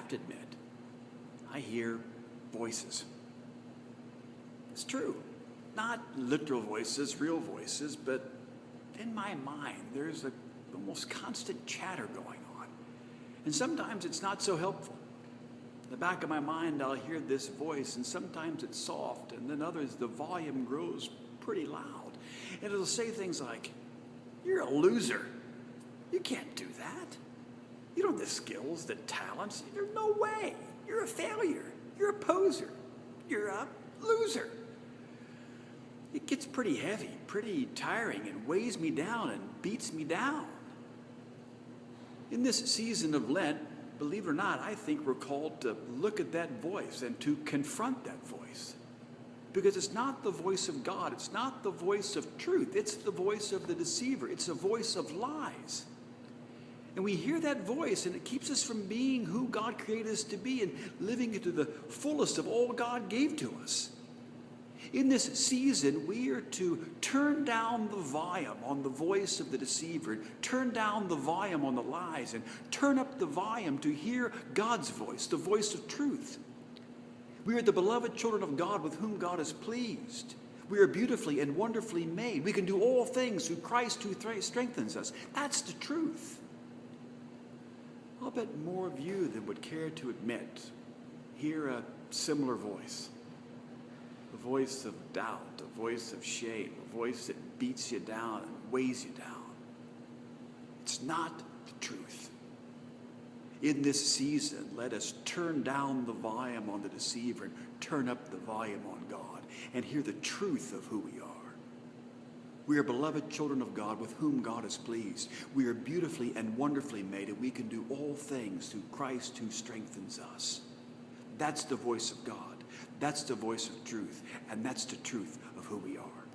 have to admit, I hear voices. It's true. Not literal voices, real voices, but in my mind, there's a almost constant chatter going on. And sometimes it's not so helpful. In the back of my mind, I'll hear this voice, and sometimes it's soft, and then others, the volume grows pretty loud. And it'll say things like, "You're a loser. You can't do that. You don't have the skills, the talents. There's no way. You're a failure. You're a poser. You're a loser." It gets pretty heavy, pretty tiring, and weighs me down and beats me down. In this season of Lent, believe it or not, I think we're called to look at that voice and to confront that voice. Because it's not the voice of God. It's not the voice of truth. It's the voice of the deceiver. It's a voice of lies. And we hear that voice, and it keeps us from being who God created us to be and living into the fullest of all God gave to us. In this season, we are to turn down the volume on the voice of the deceiver, turn down the volume on the lies, and turn up the volume to hear God's voice, the voice of truth. We are the beloved children of God with whom God is pleased. We are beautifully and wonderfully made. We can do all things through Christ who strengthens us. That's the truth. I'll bet more of you than would care to admit hear a similar voice. A voice of doubt, a voice of shame, a voice that beats you down and weighs you down. It's not the truth. In this season, let us turn down the volume on the deceiver and turn up the volume on God and hear the truth of who we are. We are beloved children of God with whom God is pleased. We are beautifully and wonderfully made, and we can do all things through Christ who strengthens us. That's the voice of God. That's the voice of truth, and that's the truth of who we are.